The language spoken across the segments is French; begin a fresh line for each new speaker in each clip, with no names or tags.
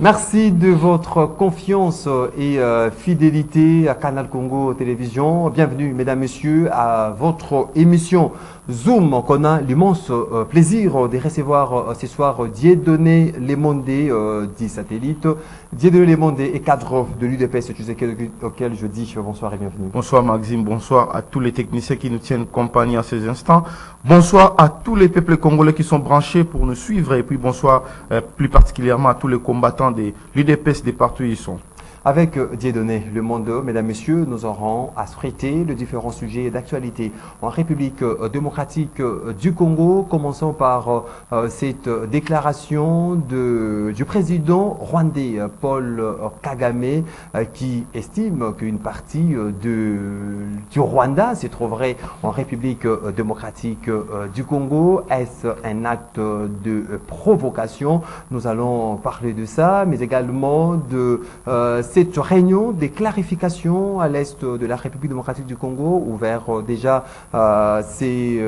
Merci de votre confiance et fidélité à Canal Congo Télévision. Bienvenue, mesdames, messieurs, à votre émission Zoom. On a l'immense plaisir de recevoir ce soir Dieudonné Lemondé dit satellite. Dieudonné Lemondé est cadre de l'UDPS, auquel je dis bonsoir et bienvenue.
Bonsoir Maxime, bonsoir à tous les techniciens qui nous tiennent compagnie à ces instants. Bonsoir à tous les peuples congolais qui sont branchés pour nous suivre et puis bonsoir plus particulièrement à tous les combattants de l'UDPS des partout où ils sont.
Avec Dieudonné Lemondé, mesdames, messieurs, nous aurons à traiter les différents sujets d'actualité en République démocratique du Congo. Commençons par cette déclaration du président rwandais Paul Kagame qui estime qu'une partie du Rwanda se trouverait en République démocratique du Congo. Est-ce un acte de provocation? Nous allons parler de ça, mais également de cette réunion des clarifications à l'est de la République démocratique du Congo, ouvert déjà c'est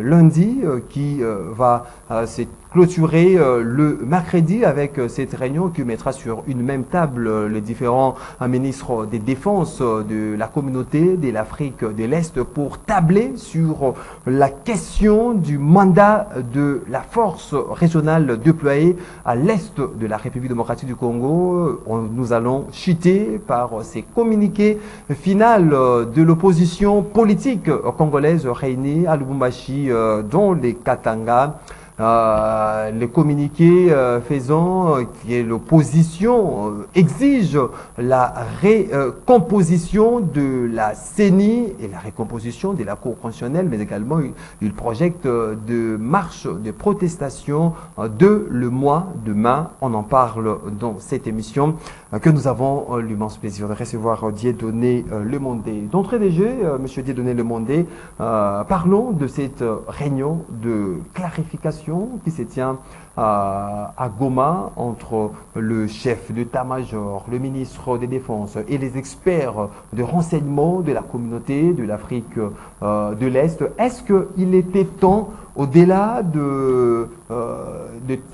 lundi, qui va se clôturer le mercredi avec cette réunion qui mettra sur une même table les différents ministres des Défenses de la communauté de l'Afrique de l'Est pour tabler sur la question du mandat de la force régionale déployée à l'est de la République démocratique du Congo. Nous allons chuter par ces communiqués final de l'opposition politique congolaise réunie à Lubumbashi dans les Katanga. Les communiqués faisant que l'opposition exige la récomposition de la CENI et la récomposition de la Cour constitutionnelle, mais également il projette de marche de protestation de le mois demain. On en parle dans cette émission que nous avons l'immense plaisir de recevoir Dieudonné Lemondé. D'entrée des jeux, Monsieur Dieudonné Lemondé, parlons de cette réunion de clarification qui se tient à Goma entre le chef d'état-major, le ministre des Défenses et les experts de renseignement de la communauté de l'Afrique de l'Est. Est-ce qu'il était temps, au-delà de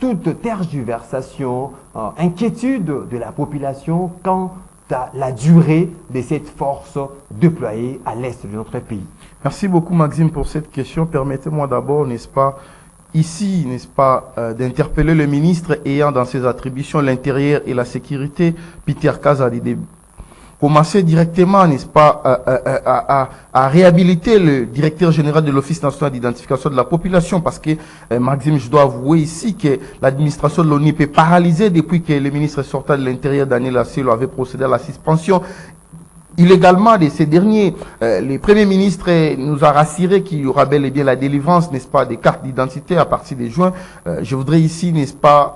toute tergiversation, inquiétude de la population quant à la durée de cette force déployée à l'Est de notre pays?
Merci beaucoup Maxime pour cette question. Permettez-moi d'abord, n'est-ce pas, ici, n'est-ce pas, d'interpeller le ministre ayant dans ses attributions l'intérieur et la sécurité, Peter Kazadi, de commencer directement, n'est-ce pas, à réhabiliter le directeur général de l'Office national d'identification de la population, parce que, Maxime, je dois avouer ici que l'administration de l'ONU est paralysée depuis que le ministre sortant de l'Intérieur, Daniel Asselo, avait procédé à la suspension illégalement de ces derniers. Le Premier ministre nous a rassuré qu'il y aura bel et bien la délivrance, n'est-ce pas, des cartes d'identité à partir de juin. Je voudrais ici, n'est-ce pas,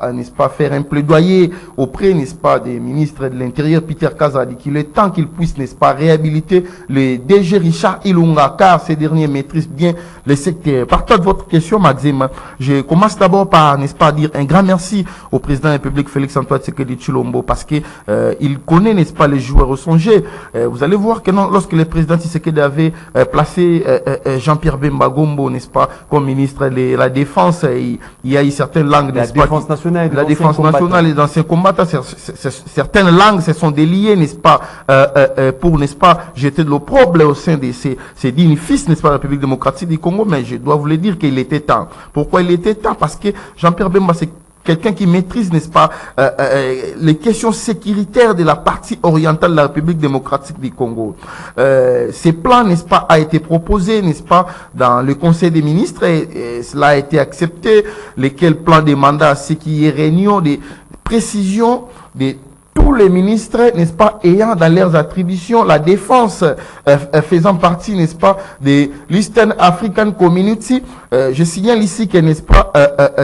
faire un plaidoyer auprès, n'est-ce pas, des ministres de l'Intérieur, Peter Kazadi, qu'il est temps qu'il puisse, n'est-ce pas, réhabiliter le DG Richard Ilunga, car ces derniers maîtrisent bien le secteur. Partant de votre question, Maxime, je commence d'abord par, n'est-ce pas, dire un grand merci au président de la République, Félix-Antoine Tshisekedi Tshilombo, parce que il connaît, n'est-ce pas, les joueurs au songé. Vous allez voir que non, lorsque le président Tshisekedi avait placé Jean-Pierre Bemba Gombo, n'est-ce pas, comme ministre de la Défense, il y a eu certaines langues,
n'est-ce pas,
la défense nationale et d'anciens combattants, certaines langues se sont déliées, n'est-ce pas, pour, n'est-ce pas, jeter de l'opprobre au sein de ces dignes fils, n'est-ce pas, de la République démocratique du Congo, mais je dois vous le dire qu'il était temps. Pourquoi il était temps? Parce que Jean-Pierre Bemba, c'est quelqu'un qui maîtrise, n'est-ce pas, les questions sécuritaires de la partie orientale de la République démocratique du Congo. Ces plans, n'est-ce pas, a été proposé, n'est-ce pas, dans le Conseil des ministres et cela a été accepté. Lesquels plans de mandat, ce qui est réunion des précisions des tous les ministres, n'est-ce pas, ayant dans leurs attributions la défense, faisant partie, n'est-ce pas, de l'Eastern African Community. Je signale ici que, n'est-ce pas,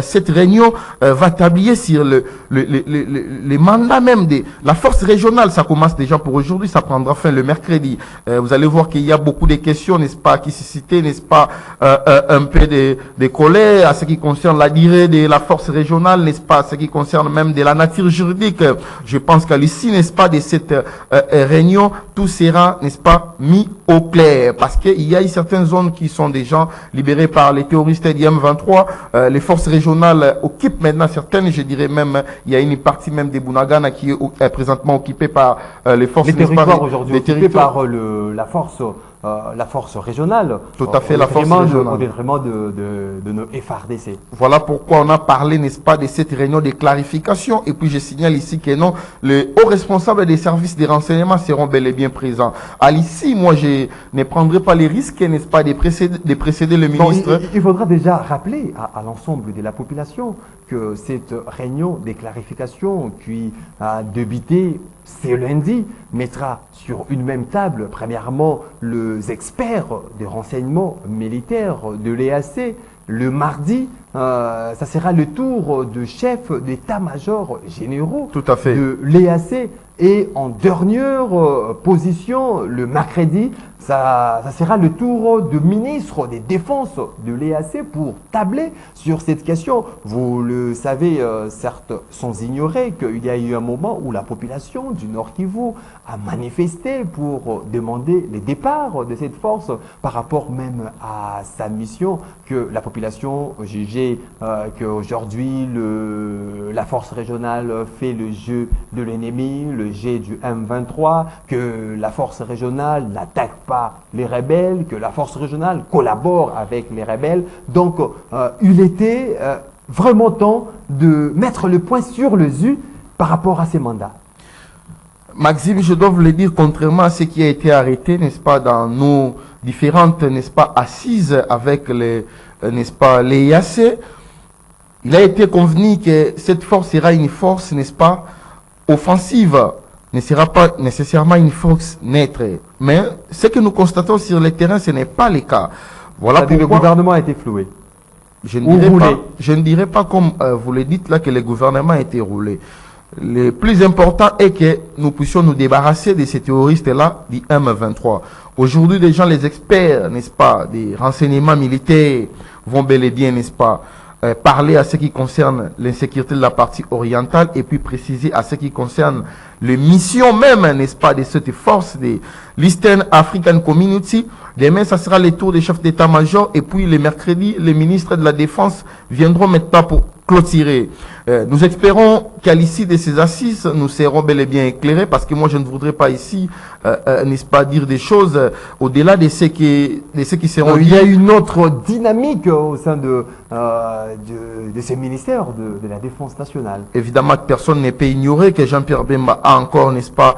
cette réunion va tabler sur les mandats même de la force régionale. Ça commence déjà pour aujourd'hui, ça prendra fin le mercredi. Vous allez voir qu'il y a beaucoup de questions, n'est-ce pas, qui suscitent, n'est-ce pas, un peu de colère à ce qui concerne la durée de la force régionale, n'est-ce pas, à ce qui concerne même de la nature juridique. Je pense qu'à l'issue, n'est-ce pas, de cette réunion, tout sera, n'est-ce pas, mis au clair, parce qu'il y a eu certaines zones qui sont déjà libérées par les terroristes du M23. Les forces régionales occupent maintenant certaines, je dirais même, il y a une partie même des Bunagana qui est présentement occupée par les forces...
Les territoires aujourd'hui occupés par la force régionale.
Tout à fait, la force régionale.
Au détriment de nos FARDC.
Voilà pourquoi on a parlé, n'est-ce pas, de cette réunion de clarification. Et puis je signale ici que non, les hauts responsables des services de renseignement seront bel et bien présents. À l'ici, moi, je ne prendrai pas les risques, n'est-ce pas, de précéder le ministre.
Il faudra déjà rappeler à l'ensemble de la population que cette réunion des clarifications qui a débuté ce lundi mettra sur une même table, premièrement, les experts de renseignement militaire de l'EAC. Le mardi, ça sera le tour de chefs d'état-major généraux de l'EAC. Et en dernière position, le mercredi, ça sera le tour du ministre des Défenses de l'EAC pour tabler sur cette question. Vous le savez, certes, sans ignorer qu'il y a eu un moment où la population du Nord Kivu a manifesté pour demander le départ de cette force par rapport même à sa mission, que la population jugeait qu'aujourd'hui la force régionale fait le jeu de l'ennemi, le jeu du M23, que la force régionale n'attaque pas les rebelles, que la force régionale collabore avec les rebelles. Donc, il était vraiment temps de mettre le point sur le U par rapport à ces mandats.
Maxime, je dois vous le dire, contrairement à ce qui a été arrêté, n'est-ce pas, dans nos différentes, n'est-ce pas, assises avec les, n'est-ce pas, les IAC, il a été convenu que cette force sera une force, n'est-ce pas, offensive, ne sera pas nécessairement une force neutre. Mais ce que nous constatons sur le terrain, ce n'est pas le cas. Voilà pourquoi
le gouvernement a été floué.
Je ne dirais pas comme vous le dites là que le gouvernement a été roulé. Le plus important est que nous puissions nous débarrasser de ces terroristes-là du M23. Aujourd'hui, déjà, les experts, n'est-ce pas, des renseignements militaires vont bel et bien, n'est-ce pas, parler à ce qui concerne l'insécurité de la partie orientale et puis préciser à ce qui concerne les missions même, n'est-ce pas, de cette force de l'Eastern African Community. Demain, ça sera le tour des chefs d'état-major et puis le mercredi, les ministres de la Défense viendront maintenant pour clôturer. Nous espérons qu'à l'issue de ces assises, nous serons bel et bien éclairés parce que moi, je ne voudrais pas ici, n'est-ce pas, dire des choses au-delà de ce qui seront...
Il y a une autre dynamique au sein de ces ministères de la Défense nationale.
Évidemment que personne ne peut ignorer que Jean-Pierre Bemba a encore, n'est-ce pas,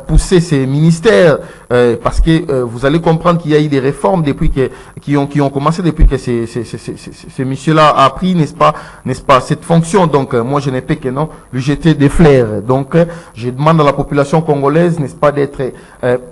poussé ces ministères parce que vous allez comprendre qu'il y a eu des réformes depuis qui ont commencé depuis que ces messieurs-là a pris, n'est-ce pas, cette fonction. Donc, moi, je n'ai pas que non, lui jeter des fleurs. Donc, je demande à la population congolaise, n'est-ce pas, d'être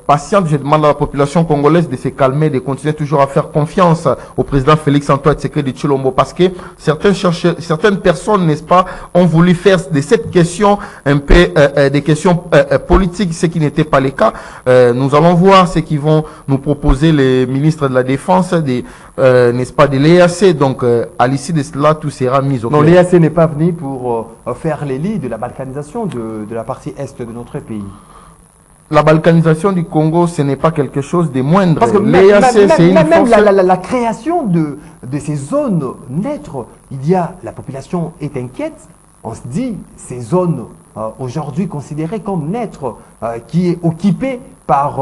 patiente. Je demande à la population congolaise de se calmer, de continuer toujours à faire confiance au président Félix-Antoine Tshisekedi Tshilombo parce que certaines personnes, n'est-ce pas, ont voulu faire de cette question un peu des questions politiques, ce qui n'était pas le cas. Nous allons voir ce qu'ils vont nous proposer les ministres de la Défense, n'est-ce pas, de l'EAC. Donc, à l'issue de cela, tout sera mis au clair.
Non, l'EAC n'est pas venu pour faire les lits de la balkanisation de la partie est de notre pays.
La balkanisation du Congo, ce n'est pas quelque chose de moindre.
Parce que même la création de ces zones neutres, la population est inquiète. On se dit, ces zones aujourd'hui considérées comme neutres, qui est occupée par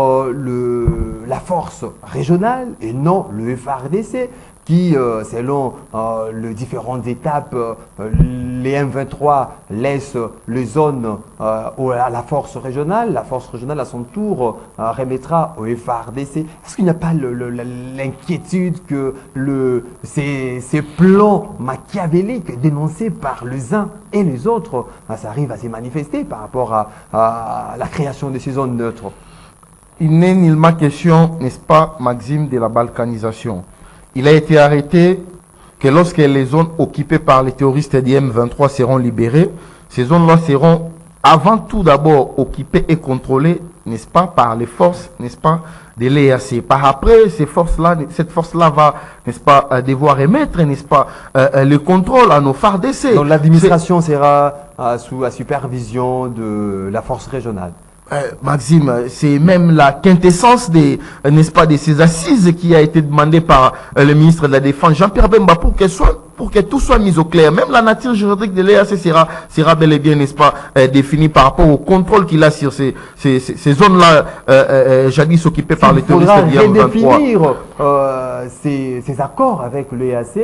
la force régionale et non le FARDC, qui, selon les différentes étapes, les M23 laissent les zones à la force régionale. La force régionale, à son tour, remettra au FARDC. Est-ce qu'il n'y a pas l'inquiétude que ces plans machiavéliques dénoncés par les uns et les autres, ça arrive à se manifester par rapport à la création de ces zones neutres?
Il n'est nullement question, n'est-ce pas, Maxime, de la balkanisation. Il a été arrêté que lorsque les zones occupées par les terroristes du M23 seront libérées, ces zones-là seront avant tout d'abord occupées et contrôlées, n'est-ce pas, par les forces, n'est-ce pas, de l'EAC. Par après, cette force-là va, n'est-ce pas, devoir émettre, n'est-ce pas, le contrôle à nos FARDC.
Donc l'administration sera sous la supervision de la force régionale.
Maxime, c'est même la quintessence des, n'est-ce pas, de ces assises qui a été demandée par le ministre de la Défense, Jean-Pierre Bemba, pour que tout soit mis au clair. Même la nature juridique de l'EAC sera bel et bien, n'est-ce pas, définie par rapport au contrôle qu'il a sur ces zones-là, jadis occupées par les terroristes
Il faudra redéfinir
ces
accords avec l'EAC,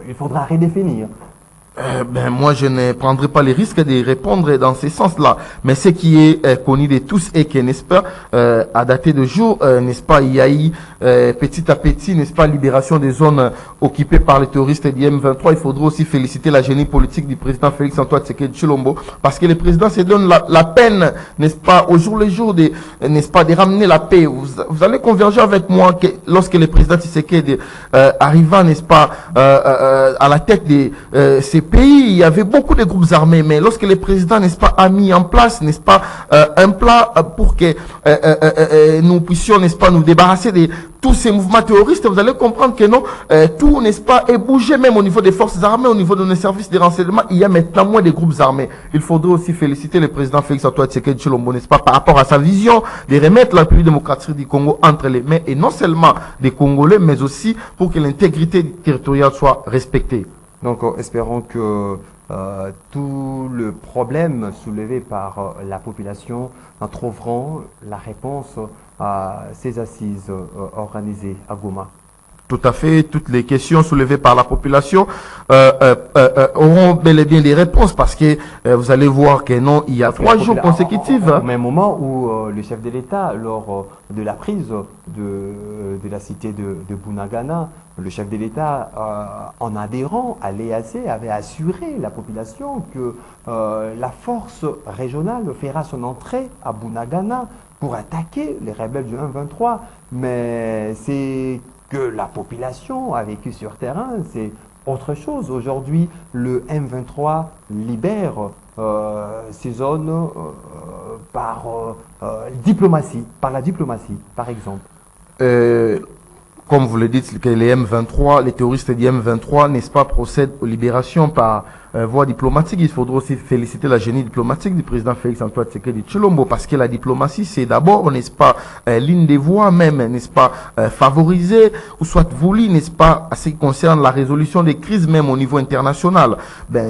il faudra redéfinir.
Moi, je ne prendrai pas les risques de répondre dans ce sens-là. Mais ce qui est connu de tous et que, n'est-ce pas, à dater de jour, n'est-ce pas, il y a eu petit à petit, n'est-ce pas, libération des zones occupées par les terroristes du M23. Il faudra aussi féliciter la génie politique du président Félix-Antoine Tshisekedi Tshilombo, parce que le président se donne la peine, n'est-ce pas, au jour le jour, n'est-ce pas, de ramener la paix. Vous allez converger avec moi que lorsque le président Tshisekedi arriva, n'est-ce pas, à la tête de ces pays, il y avait beaucoup de groupes armés, mais lorsque le président, n'est-ce pas, a mis en place, n'est-ce pas, un plan pour que nous puissions, n'est-ce pas, nous débarrasser de tous ces mouvements terroristes, vous allez comprendre que non, tout, n'est-ce pas, est bougé même au niveau des forces armées, au niveau de nos services de renseignement, il y a maintenant moins de groupes armés. Il faudrait aussi féliciter le président Félix-Antoine Tshisekedi Tshilombo, n'est-ce pas, par rapport à sa vision de remettre la République démocratique du Congo entre les mains, et non seulement des Congolais, mais aussi pour que l'intégrité territoriale soit respectée.
Donc, espérons que tout le problème soulevé par la population trouveront la réponse à ces assises organisées à Goma.
Tout à fait, toutes les questions soulevées par la population auront bel et bien des réponses, parce que vous allez voir que non, il y a 3 jours consécutifs.
Au même moment où le chef de l'État, lors de la prise de la cité de Bunagana, le chef de l'État, en adhérant à l'EAC, avait assuré la population que la force régionale fera son entrée à Bunagana pour attaquer les rebelles du 1-23. Mais c'est que la population a vécu sur terrain, c'est autre chose. Aujourd'hui, le M23 libère ces zones par diplomatie, par la diplomatie, par exemple.
Comme vous le dites, que les M23, les terroristes du M23, n'est-ce pas, procèdent aux libérations par voie diplomatique. Il faudra aussi féliciter la génie diplomatique du président Félix-Antoine Tshisekedi Tshilombo, parce que la diplomatie, c'est d'abord, n'est-ce pas, l'une des voies même, n'est-ce pas, favorisée, ou soit voulue, n'est-ce pas, à ce qui concerne la résolution des crises même au niveau international.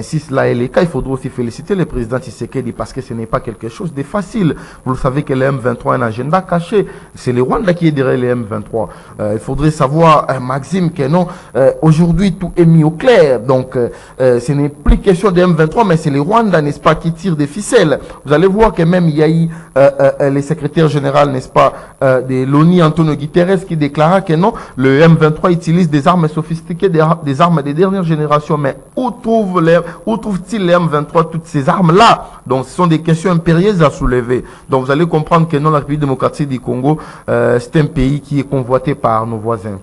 Si cela est le cas, il faudra aussi féliciter le président Tshisekedi, parce que ce n'est pas quelque chose de facile. Vous le savez que le M23 a un agenda caché. C'est le Rwanda qui est derrière le M23. Il faudrait savoir, Maxime, que non, aujourd'hui, tout est mis au clair. Donc, ce n'est plus question de M23, mais c'est les Rwandais, n'est-ce pas, qui tirent des ficelles. Vous allez voir que même il y a eu le secrétaire général, n'est-ce pas, de l'ONU, Antonio Guterres, qui déclara que non, le M23 utilise des armes sophistiquées, des armes de dernière génération. Mais où trouve-t-il le M23 toutes ces armes-là? Donc, ce sont des questions impérieuses à soulever. Donc, vous allez comprendre que non, la République démocratique du Congo, c'est un pays qui est convoité par nos voisins.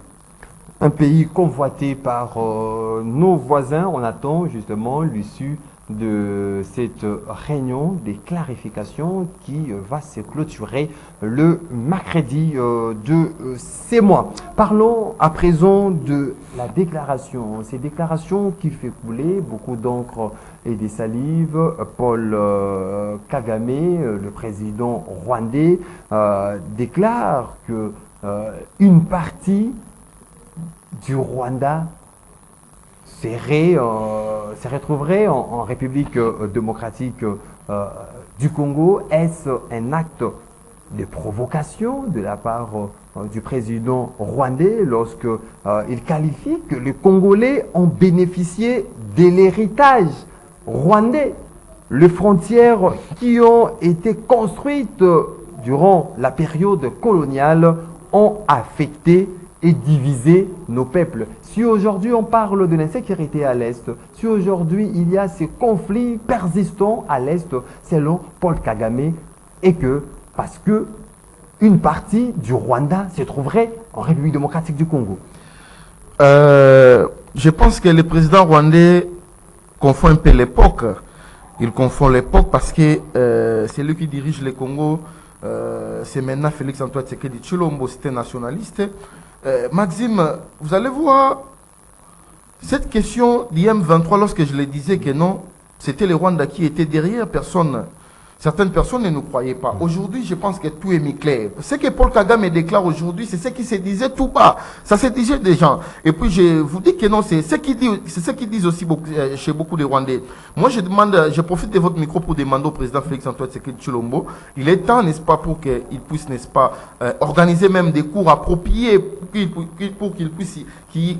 Un pays convoité par nos voisins. On attend justement l'issue de cette réunion des clarifications qui va se clôturer le mercredi de ces mois. Parlons à présent de la déclaration. Ces déclarations qui fait couler beaucoup d'encre et des salives. Paul Kagame, le président rwandais, déclare que une partie du Rwanda se retrouverait en République démocratique du Congo. Est-ce un acte de provocation de la part du président rwandais lorsque il qualifie que les Congolais ont bénéficié de l'héritage rwandais, les frontières qui ont été construites durant la période coloniale ont affecté et diviser nos peuples. Si aujourd'hui on parle de l'insécurité à l'Est, si aujourd'hui il y a ces conflits persistants à l'Est, selon Paul Kagame, et que parce que une partie du Rwanda se trouverait en République démocratique du Congo.
Je pense que le président rwandais confond un peu l'époque. Il confond l'époque parce que c'est lui qui dirige le Congo. C'est maintenant Félix-Antoine Tshisekedi Tshilombo, c'était nationaliste. Maxime, vous allez voir, cette question d'IM23, lorsque je le disais que non, c'était le Rwanda qui était derrière, personne Certaines personnes ne nous croyaient pas. Aujourd'hui, je pense que tout est mis clair. Ce que Paul Kagame déclare aujourd'hui, c'est ce qui se disait tout bas. Ça se disait des gens. Et puis, je vous dis que non, c'est ce qu'ils disent aussi chez beaucoup de Rwandais. Moi, je profite de votre micro pour demander au président Félix-Antoine Tshisekedi Tshilombo, il est temps, n'est-ce pas, pour qu'il puisse, n'est-ce pas, organiser même des cours appropriés pour qu'il puisse, qu'il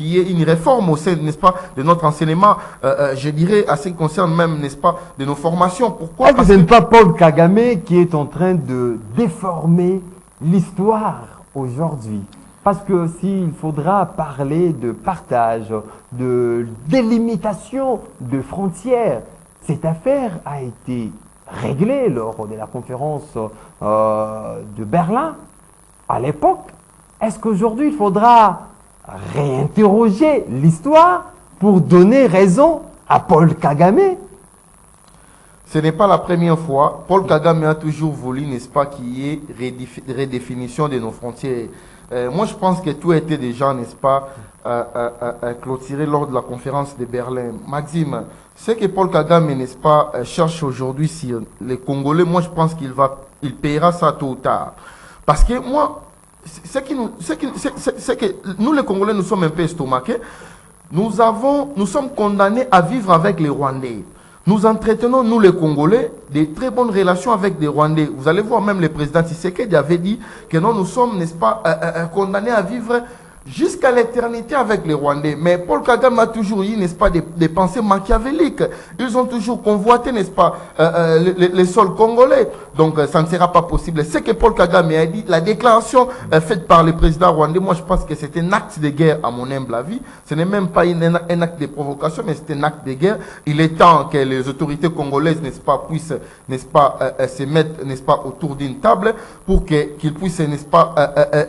y ait une réforme au sein, n'est-ce pas, de notre enseignement, je dirais, à ce qui concerne même, n'est-ce pas, de nos formations. Pourquoi?
Est-ce que ce n'est pas Paul Kagame qui est en train de déformer l'histoire aujourd'hui? Parce que s'il faudra parler de partage, de délimitation de frontières, cette affaire a été réglée lors de la conférence de Berlin à l'époque. Est-ce qu'aujourd'hui il faudra réinterroger l'histoire pour donner raison à Paul Kagame?
Ce n'est pas la première fois. Paul Kagame a toujours voulu, n'est-ce pas, qu'il y ait redéfinition de nos frontières. Moi, je pense que tout a été déjà, n'est-ce pas, clôturé lors de la conférence de Berlin. Maxime, ce que Paul Kagame, n'est-ce pas, cherche aujourd'hui sur les Congolais, moi, je pense il paiera ça tôt ou tard. Parce que moi, c'est que nous, les Congolais, nous sommes un peu estomaqués. Nous sommes condamnés à vivre avec les Rwandais. Nous entretenons, nous les Congolais, des très bonnes relations avec des Rwandais. Vous allez voir, même le président Tshisekedi avait dit que non, nous sommes, n'est-ce pas, condamnés à vivre jusqu'à l'éternité avec les Rwandais. Mais Paul Kagame a toujours eu, n'est-ce pas, des pensées machiavéliques. Ils ont toujours convoité, n'est-ce pas, les sols congolais. Donc, ça ne sera pas possible. Ce que Paul Kagame a dit, la déclaration faite par le président rwandais, moi, je pense que c'est un acte de guerre, à mon humble avis. Ce n'est même pas un acte de provocation, mais c'est un acte de guerre. Il est temps que les autorités congolaises, n'est-ce pas, puissent, n'est-ce pas, se mettre, n'est-ce pas, autour d'une table pour qu'ils puissent, n'est-ce pas,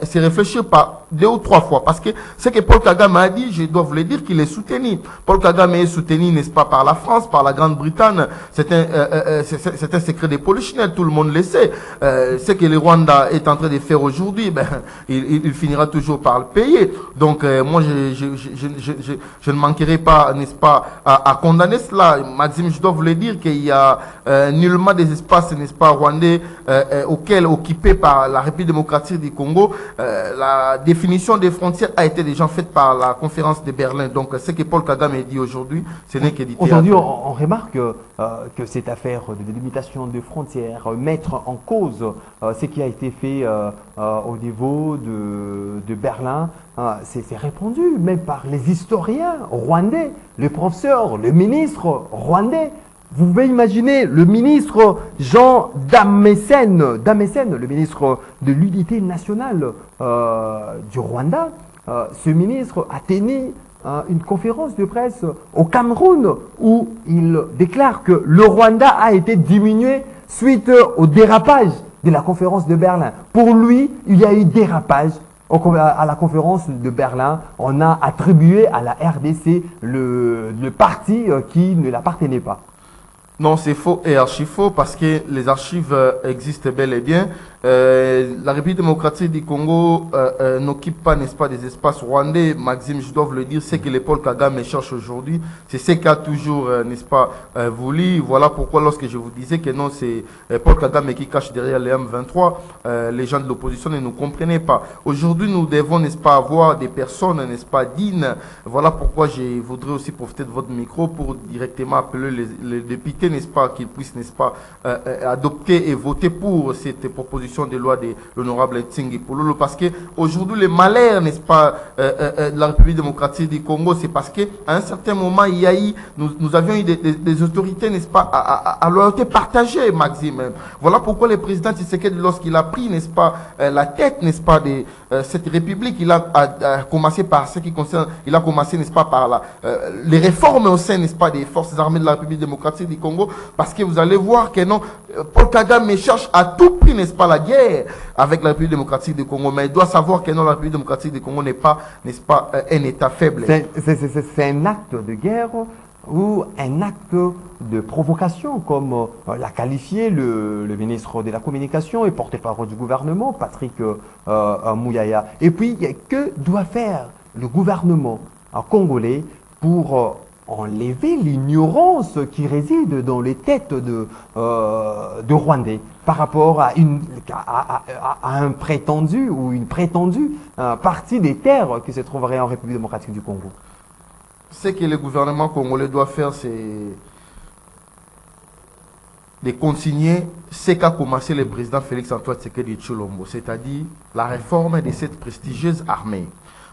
se réfléchir par 2 ou 3 fois. Parce que ce que Paul Kagame a dit, je dois vous le dire qu'il est soutenu. Paul Kagame est soutenu, n'est-ce pas, par la France, par la Grande-Bretagne. C'est un secret de polichinelle, tout le monde le sait. Ce que le Rwanda est en train de faire aujourd'hui, ben, il finira toujours par le payer. Donc, moi, je ne manquerai pas, n'est-ce pas, à condamner cela. Maxime, je dois vous le dire qu'il y a nullement des espaces, n'est-ce pas, rwandais, auxquels occupés par la République démocratique du Congo. La définition des frontières a été déjà faite par la conférence de Berlin. Donc, ce que Paul Kagame dit aujourd'hui, ce n'est que du théâtre.
Aujourd'hui, on remarque que cette affaire de délimitation de frontières, mettre en cause ce qui a été fait au niveau de Berlin, c'est répandu même par les historiens rwandais, les professeurs, le ministre rwandais. Vous pouvez imaginer le ministre Jean Damessen, le ministre de l'unité nationale du Rwanda. Ce ministre a tenu une conférence de presse au Cameroun où il déclare que le Rwanda a été diminué suite au dérapage de la conférence de Berlin. Pour lui, il y a eu dérapage à la conférence de Berlin. On a attribué à la RDC le parti qui ne l'appartenait pas.
Non, c'est faux et archi faux parce que les archives existent bel et bien. La République démocratique du Congo n'occupe pas, n'est-ce pas, des espaces rwandais. Maxime, je dois vous le dire, c'est que le Paul Kagame cherche aujourd'hui. C'est ce qu'a toujours, n'est-ce pas, voulu. Voilà pourquoi lorsque je vous disais que non, c'est Paul Kagame qui cache derrière les M23, les gens de l'opposition ne nous comprenaient pas. Aujourd'hui, nous devons, n'est-ce pas, avoir des personnes, n'est-ce pas, dignes. Voilà pourquoi je voudrais aussi profiter de votre micro pour directement appeler les députés, n'est-ce pas, qu'ils puissent, n'est-ce pas, adopter et voter pour cette proposition de loi de l'honorable Tsingi Pouloulou, parce que aujourd'hui le malheur, n'est-ce pas, de la République démocratique du Congo, c'est parce que à un certain moment il y a eu, nous avions eu des autorités, n'est-ce pas, à loyauté partagée, Maxime. Voilà pourquoi le président Tshisekedi, lorsqu'il a pris, n'est-ce pas, la tête, n'est-ce pas, de cette République, il a commencé par ce qui concerne, il a commencé, n'est-ce pas, par les réformes au sein, n'est-ce pas, des forces armées de la République démocratique du Congo, parce que vous allez voir que non, Paul Kagame cherche à tout prix, n'est-ce pas, la guerre avec la République démocratique du Congo, mais il doit savoir que non, la République démocratique du Congo n'est pas, n'est-ce pas, un État faible.
C'est un acte de guerre ou un acte de provocation, comme l'a qualifié le ministre de la Communication et porte-parole du gouvernement, Patrick Mouyaya. Et puis, que doit faire le gouvernement congolais pour enlever l'ignorance qui réside dans les têtes de Rwandais par rapport à un prétendu ou une prétendue partie des terres qui se trouveraient en République démocratique du Congo.
Ce que le gouvernement congolais doit faire, c'est de continuer ce qu'a commencé le président Félix-Antoine Tshisekedi Tshilombo, c'est-à-dire la réforme de cette prestigieuse armée.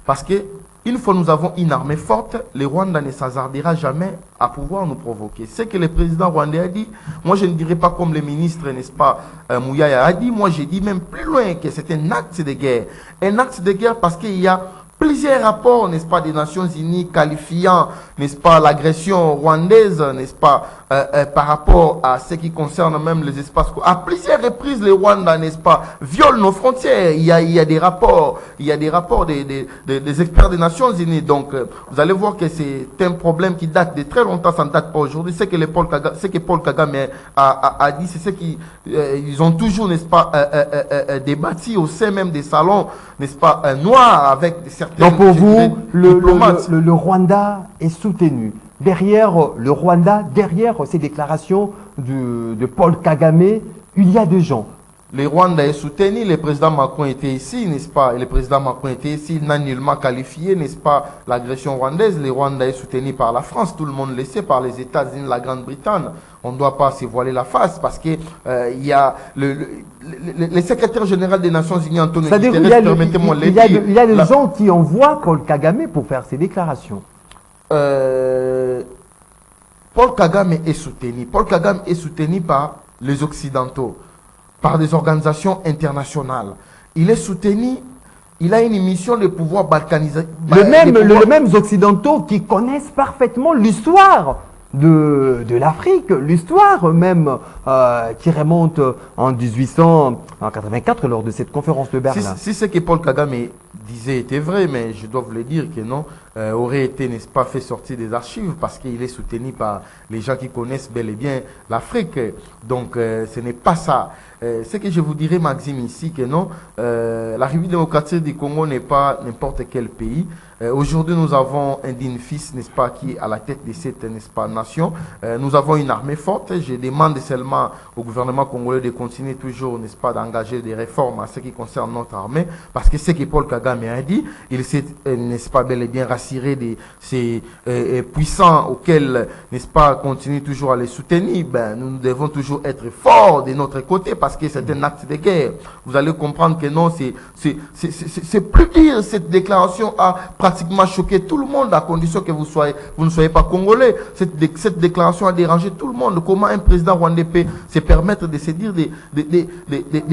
Parce que une fois nous avons une armée forte, le Rwanda ne s'hasardera jamais à pouvoir nous provoquer. Ce que le président rwandais a dit, moi je ne dirais pas comme le ministre, n'est-ce pas, Mouyaya a dit, moi j'ai dit même plus loin que c'est un acte de guerre. Un acte de guerre parce qu'il y a plusieurs rapports, n'est-ce pas, des Nations Unies qualifiant, n'est-ce pas, l'agression rwandaise, n'est-ce pas, par rapport à ce qui concerne même les espaces. À plusieurs reprises, le Rwanda, n'est-ce pas, viole nos frontières. Il y a des rapports, des experts des Nations Unies. Donc, vous allez voir que c'est un problème qui date de très longtemps, ça ne date pas aujourd'hui. Ce que Paul Kagame a dit, c'est ce qu'ils ont toujours, n'est-ce pas, débattu au sein même des salons, n'est-ce pas, noirs avec certains.
Donc pour vous, le Rwanda est soutenu. Derrière le Rwanda, derrière ces déclarations de Paul Kagame, il y a des gens.
Le Rwanda est soutenu, le président Macron était ici, n'est-ce pas? Et le président Macron était ici, il n'a nullement qualifié, n'est-ce pas, l'agression rwandaise. Le Rwanda est soutenu par la France, tout le monde le sait, par les États-Unis, la Grande-Bretagne. On ne doit pas se voiler la face parce que il y a le secrétaire général des Nations Unies, Antonio Guterres, permettez-moi de le dire.
Il y a des gens qui envoient Paul Kagame pour faire ces déclarations.
Paul Kagame est soutenu. Paul Kagame est soutenu par les Occidentaux, par des organisations internationales. Il est soutenu, il a une mission de pouvoir balkaniser.
Les mêmes Occidentaux qui connaissent parfaitement l'histoire de l'Afrique, l'histoire même qui remonte en 1884 lors de cette conférence de Berlin.
Si ce que Paul Kagame disait était vrai, mais je dois vous le dire que non, aurait été, n'est-ce pas, fait sortir des archives parce qu'il est soutenu par les gens qui connaissent bel et bien l'Afrique. Donc ce n'est pas ça. Ce que je vous dirais, Maxime, ici, que non, la République démocratique du Congo n'est pas n'importe quel pays. Aujourd'hui, nous avons un digne fils, n'est-ce pas, qui est à la tête de cette, n'est-ce pas, nation. Nous avons une armée forte. Je demande seulement au gouvernement congolais de continuer toujours, n'est-ce pas, d'engager des réformes à ce qui concerne notre armée, parce que ce que Paul Kagame a dit, il s'est, n'est-ce pas, bel et bien rassuré de ces puissants auxquels, n'est-ce pas, continuer toujours à les soutenir. Ben, nous devons toujours être forts de notre côté, parce que c'est un acte de guerre. Vous allez comprendre que non, c'est plus dire, cette déclaration a pratiquement choqué tout le monde à condition que vous ne soyez pas congolais. Cette déclaration a dérangé tout le monde. Comment un président rwandais peut se permettre de se dire des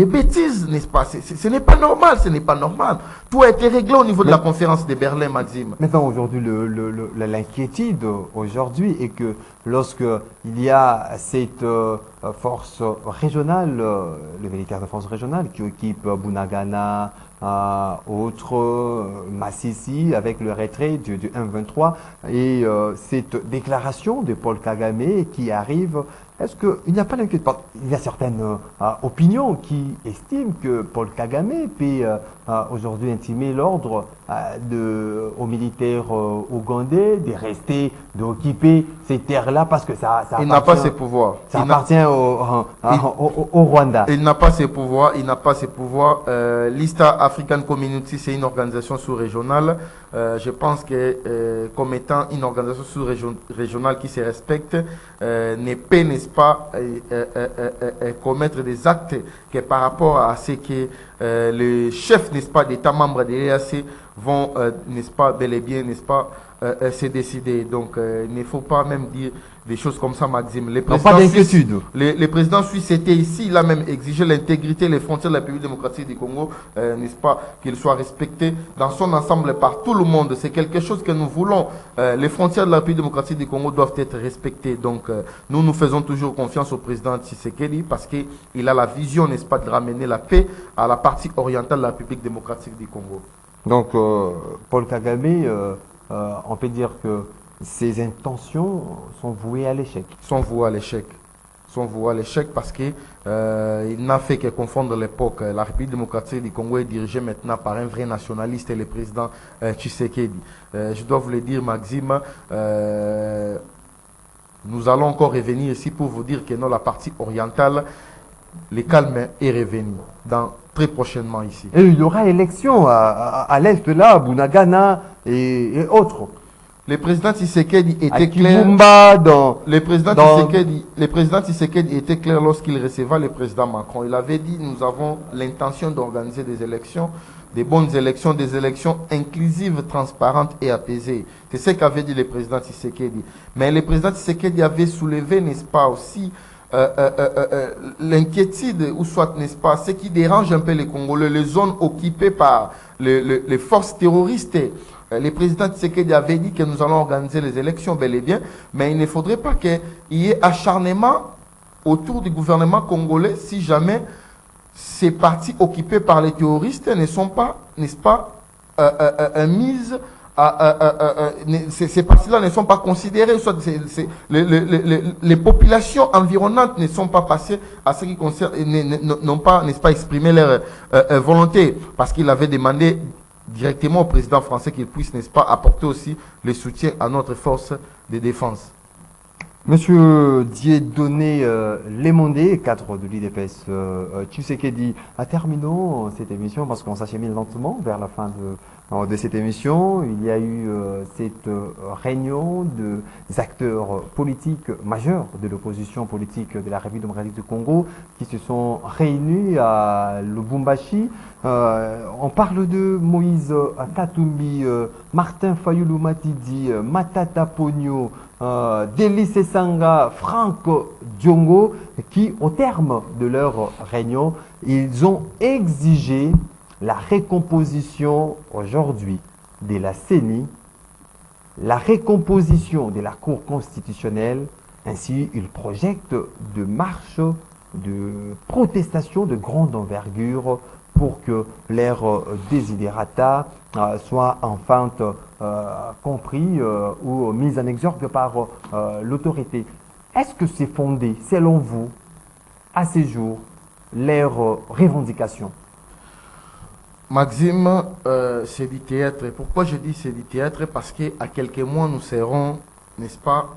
bêtises, n'est-ce pas? Ce n'est pas normal, ce n'est pas normal. Tout a été réglé au niveau de la conférence de Berlin, Maxime.
Maintenant, aujourd'hui, l'inquiétude aujourd'hui est que lorsque il y a cette force régionale, le militaire de force régionale qui occupe Bunagana, autres, Massissi, avec le retrait du M23, et cette déclaration de Paul Kagame qui arrive, est-ce qu'il n'y a pas d'inquiétude? Il y a certaines opinions qui estiment que Paul Kagame peut aujourd'hui intimer l'ordre aux militaires ougandais de rester, d'occuper ces terres-là parce que ça
il n'a pas ses pouvoirs.
Ça appartient au Rwanda.
Il n'a pas ses pouvoirs. Il n'a pas ses pouvoirs. L'East African Community, c'est une organisation sous-régionale. Je pense que comme étant une organisation sous-régionale qui se respecte, ne peut, n'est-ce pas, commettre des actes que par rapport à ce que les chefs, n'est-ce pas, d'États membres de l'EAC vont, n'est-ce pas, bel et bien, n'est-ce pas, se décider. Donc, il ne faut pas même dire des choses comme ça, Maxime.
Pas d'inquiétude.
Le président suisse était ici, il a même exigé l'intégrité, les frontières de la République démocratique du Congo, n'est-ce pas, qu'il soit respecté dans son ensemble par tout le monde. C'est quelque chose que nous voulons. Les frontières de la République démocratique du Congo doivent être respectées. Donc, nous faisons toujours confiance au président Tshisekedi parce qu'il a la vision, n'est-ce pas, de ramener la paix à la partie orientale de la République démocratique du Congo.
Donc, Paul Kagame, on peut dire que ses intentions sont vouées à l'échec.
Sont vouées à l'échec. sont voués à l'échec parce que il n'a fait que confondre l'époque. La République démocratique du Congo est dirigée maintenant par un vrai nationaliste, le président Tshisekedi. Je dois vous le dire, Maxime, nous allons encore revenir ici pour vous dire que dans la partie orientale, le calme est revenu très prochainement ici.
Et il y aura élection à l'est là, Bunagana et autres.
Le président Tshisekedi était clair. Le président Tshisekedi était clair lorsqu'il recevait le président Macron. Il avait dit nous avons l'intention d'organiser des élections, des bonnes élections, des élections inclusives, transparentes et apaisées. C'est ce qu'avait dit le président Tshisekedi. Mais le président Tshisekedi avait soulevé, n'est-ce pas, aussi l'inquiétude, ou soit, n'est-ce pas, ce qui dérange un peu les Congolais, les zones occupées par les forces terroristes. Le président Tshisekedi avait dit que nous allons organiser les élections, bel et bien, mais il ne faudrait pas qu'il y ait acharnement autour du gouvernement congolais si jamais ces partis occupés par les terroristes ne sont pas, n'est-ce pas, mises ces parties-là ne sont pas considérées, soit les populations environnantes ne sont pas passées à ce qui concerne, n'ont pas, n'est-ce pas, exprimé leur volonté, parce qu'il avait demandé directement au président français qu'il puisse, n'est-ce pas, apporter aussi le soutien à notre force de défense.
Monsieur Dieudonné Lémondé, cadre de l'IDPS Tshisekedi, terminons cette émission parce qu'on s'achemine lentement vers la fin de cette émission. Il y a eu cette réunion des acteurs politiques majeurs de l'opposition politique de la République démocratique du Congo qui se sont réunis à Lubumbashi. On parle de Moïse Katumbi, Martin Fayulu Matidi, Matata Ponyo, Delis Sanga, Franck Diongo, qui, au terme de leur réunion, ils ont exigé la recomposition aujourd'hui de la CENI, la recomposition de la Cour constitutionnelle, ainsi ils projettent de marches de protestation de grande envergure pour que leurs desiderata soient enfin compris ou mis en exergue par l'autorité. Est-ce que c'est fondé, selon vous, à ces jours, leurs revendications?
Maxime, c'est du théâtre. Pourquoi je dis c'est du théâtre? Parce qu'à quelques mois, nous serons, n'est-ce pas,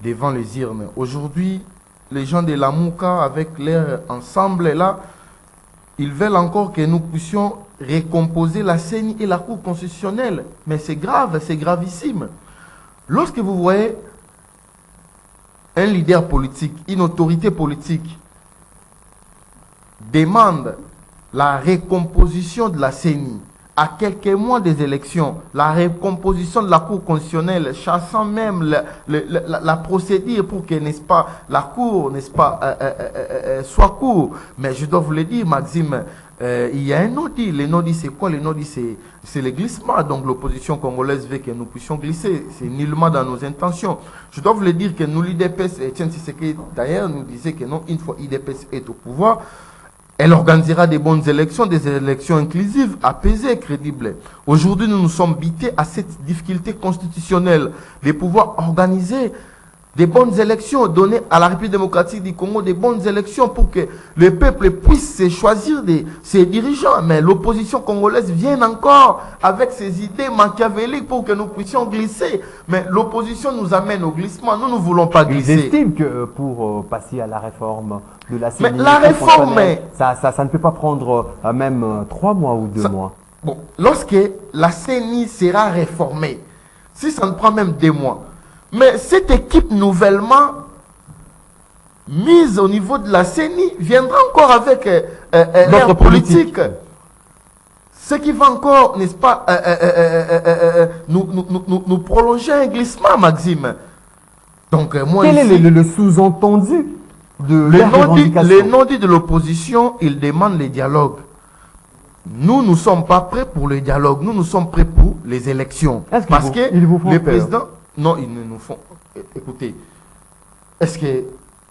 devant les urnes. Aujourd'hui, les gens de la Mouka, avec leur ensemble là, ils veulent encore que nous puissions recomposer la CENI et la Cour constitutionnelle. Mais c'est grave, c'est gravissime. Lorsque vous voyez un leader politique, une autorité politique, demande la recomposition de la CENI à quelques mois des élections, la recomposition de la Cour constitutionnelle, chassant même la procédure pour que, n'est-ce pas, la Cour, n'est-ce pas, soit court. Mais je dois vous le dire, Maxime, il y a un no-dit. Le no-dit, c'est quoi? Le no-dit, c'est le glissement. Donc l'opposition congolaise veut que nous puissions glisser. C'est nullement dans nos intentions. Je dois vous le dire que nous, l'IDPS, Etienne Tshisekedi, d'ailleurs, nous disait que non, une fois l'IDPS est au pouvoir, elle organisera des bonnes élections, des élections inclusives, apaisées, crédibles. Aujourd'hui, nous nous sommes bités à cette difficulté constitutionnelle de pouvoir organiser des bonnes élections, donner à la République démocratique du Congo des bonnes élections pour que le peuple puisse choisir ses dirigeants. Mais l'opposition congolaise vient encore avec ses idées machiavéliques pour que nous puissions glisser. Mais l'opposition nous amène au glissement. Nous ne voulons pas glisser.
J'estime que pour passer à la réforme de la CENI,
mais la réforme,
ça ne peut pas prendre même 3 mois ou 2 mois.
Bon, lorsque la CENI sera réformée, si ça ne prend même 2 mois, mais cette équipe nouvellement mise au niveau de la CENI viendra encore avec leur politique. Ce qui va encore, n'est-ce pas, nous prolonger un glissement, Maxime. Donc, moi,
quel est le sous-entendu de
les non-dits de l'opposition? Ils demandent les dialogues. Nous ne sommes pas prêts pour le dialogue. Nous sommes prêts pour les élections. Parce que le président... Non, ils nous font... Écoutez, est-ce que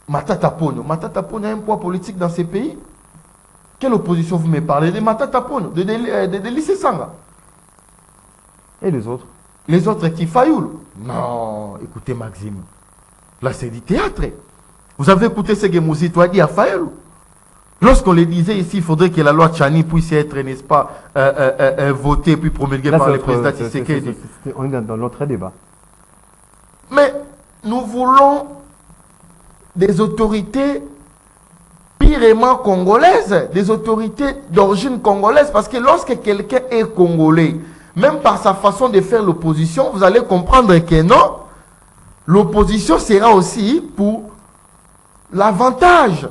Matata Ponyo a un poids politique dans ces pays? Quelle opposition vous me parlez? De Matata Ponyo, de Delis Sanga.
Et les autres?
Les autres qui Fayoul? Non, écoutez Maxime, là c'est du théâtre. Vous avez écouté ce que Mouzito a dit à Fayulu. Lorsqu'on le disait ici, il faudrait que la loi Tchani puisse être, n'est-ce pas, votée puis promulguée par le président Tshisekedi.
On est dans l'autre débat.
Mais nous voulons des autorités purement congolaises, des autorités d'origine congolaise, parce que lorsque quelqu'un est congolais, même par sa façon de faire l'opposition, vous allez comprendre que non, l'opposition sera aussi pour l'avantage,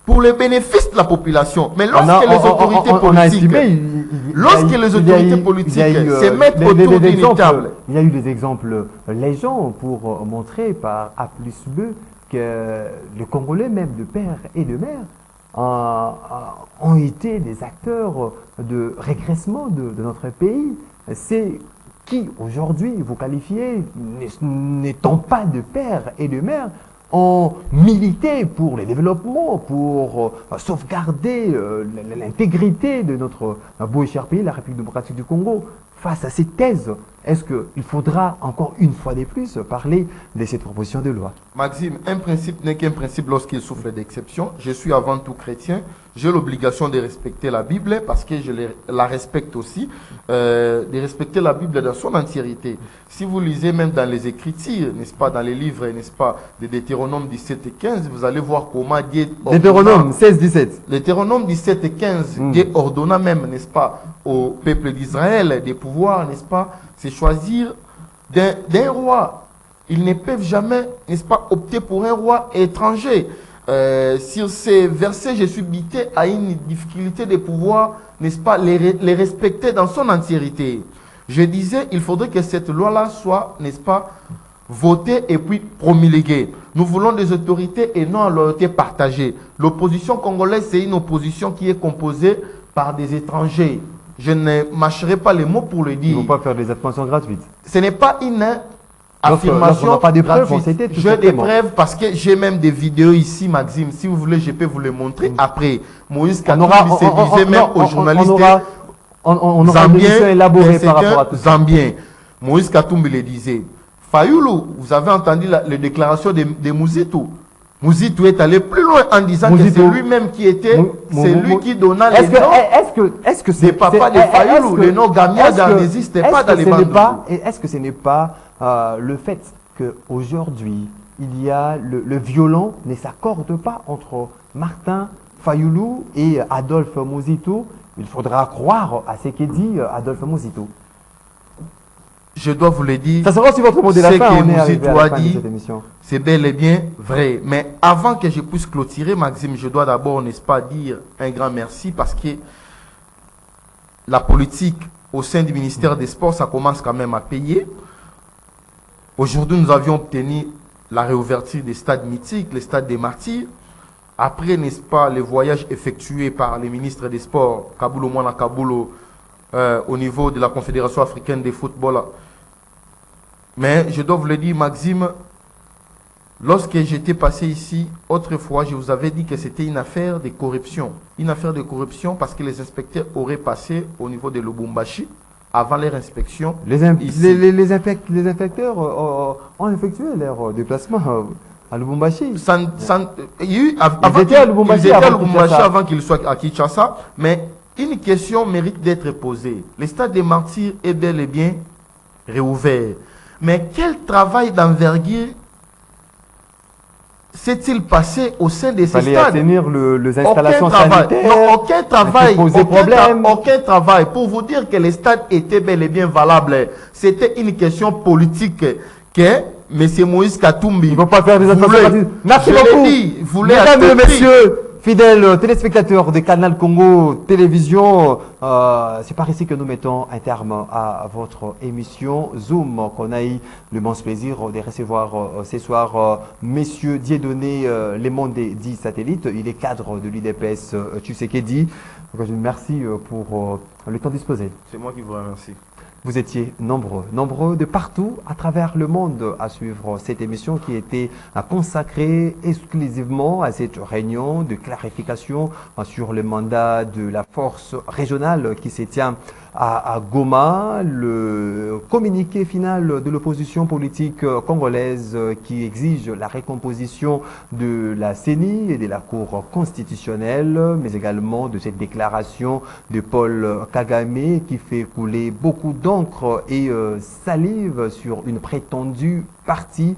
pour le bénéfice de la population. Mais lorsque les autorités politiques, lorsque les autorités politiques se mettent autour d'une table,
il y a eu des exemples légion pour montrer par A plus B que les Congolais, même de père et de mère, ont été des acteurs de régressement de notre pays. C'est qui aujourd'hui vous qualifiez, n'étant pas de père et de mère, ont milité pour le développement, pour sauvegarder l'intégrité de notre beau et cher pays, la République démocratique du Congo. Face à cette thèse, est-ce qu'il faudra encore une fois de plus parler de cette proposition de loi?
Maxime, un principe n'est qu'un principe lorsqu'il souffre d'exception. Je suis avant tout chrétien. J'ai l'obligation de respecter la Bible parce que je la respecte aussi, de respecter la Bible dans son entièreté. Si vous lisez même dans les Écritures, n'est-ce pas, dans les livres, n'est-ce pas, de Deutéronome 17 et 15, vous allez voir comment Dieu...
Deutéronome 16-17.
Deutéronome 17 et 15, Dieu ordonna même, n'est-ce pas, au peuple d'Israël de pouvoir, n'est-ce pas, se choisir d'un roi. Ils ne peuvent jamais, n'est-ce pas, opter pour un roi étranger. Sur ces versets, je suis buté à une difficulté de pouvoir, n'est-ce pas, les respecter dans son entièreté. Je disais, il faudrait que cette loi-là soit, n'est-ce pas, votée et puis promulguée. Nous voulons des autorités et non une loyauté partagée. L'opposition congolaise, c'est une opposition qui est composée par des étrangers. Je ne mâcherai pas les mots pour le dire.
Ils ne vont pas faire des affirmations gratuites.
Ce n'est pas une affirmation
pas des preuves,
gratuite. J'ai des preuves parce que j'ai même des vidéos ici, Maxime. Si vous voulez, je peux vous les montrer après. Moïse Katumbi s'est visé même aux journalistes
on aura une émission élaborée par rapport à tout ça.
Zambien. Moïse Katumbi le disait. Fayulu, vous avez entendu les déclarations de Mouzito. Mouzito est allé plus loin en disant que c'est lui-même qui était, c'est lui qui donna les noms.
Est-ce que
c'est papa de Fayulu, le nom Gamiada n'existe pas dans les bandes.
Est-ce que ce n'est pas le fait qu'aujourd'hui, il y a le violon ne s'accorde pas entre Martin Fayulu et Adolphe Mouzito? Il faudra croire à ce que dit Adolphe Mouzito.
Je dois vous le dire,
ça sera aussi votre mot de la fin,
ce que Mouzito a dit, c'est bel et bien vrai. Mais avant que je puisse clôturer, Maxime, je dois d'abord, n'est-ce pas, dire un grand merci parce que la politique au sein du ministère des Sports, ça commence quand même à payer. Aujourd'hui, nous avions obtenu la réouverture des stades mythiques, les stades des martyrs. Après, n'est-ce pas, les voyages effectués par les ministres des Sports, Kabulo Mwana Kabulo, au niveau de la Confédération africaine de football. Mais je dois vous le dire, Maxime, lorsque j'étais passé ici, autrefois, je vous avais dit que c'était une affaire de corruption. Une affaire de corruption parce que les inspecteurs auraient passé au niveau de Lubumbashi avant leur inspection.
Les inspecteurs ont effectué leur déplacement à Lubumbashi.
Ils étaient à Lubumbashi avant qu'ils soient à Kinshasa, mais une question mérite d'être posée. Le stade des martyrs est bel et bien réouvert. Mais quel travail d'envergure s'est-il passé au sein de ces stades?
Tenir les installations sanitaires.
Non, aucun travail. Pour vous dire que les stades étaient bel et bien valables. C'était une question politique que M. Moïse Katumbi.
Il ne faut pas faire des attentes. Merci beaucoup. Mesdames et messieurs, fidèles téléspectateurs de Canal Congo Télévision, c'est par ici que nous mettons un terme à votre émission Zoom, qu'on a eu l'immense plaisir de recevoir ce soir messieurs Dieudonné Lemonde dit satellite. Il est cadre de l'UDPS Tshisekedi. Merci pour le temps disposé.
C'est moi qui vous remercie.
Vous étiez nombreux de partout à travers le monde à suivre cette émission qui était consacrée exclusivement à cette réunion de clarification sur le mandat de la force régionale qui se tient à Goma. Le communiqué final de l'opposition politique congolaise qui exige la récomposition de la CENI et de la Cour constitutionnelle, mais également de cette déclaration de Paul Kagame qui fait couler beaucoup d'encre et salive sur une prétendue partie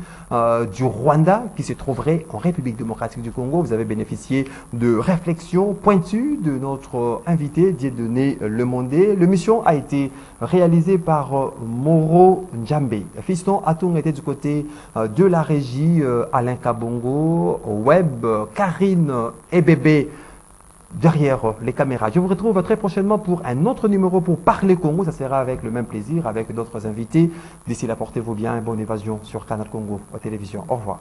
du Rwanda qui se trouverait en République démocratique du Congo. Vous avez bénéficié de réflexions pointues de notre invité Dieudonné Lemondé. L'émission a été réalisée par Moro Njambe. Fiston Atung était du côté de la régie, Alain Kabongo, web, Karine Ebebe derrière les caméras. Je vous retrouve très prochainement pour un autre numéro pour Parler Congo. Ça sera avec le même plaisir, avec d'autres invités. D'ici là, portez-vous bien et bonne évasion sur Canal Congo, à télévision. Au revoir.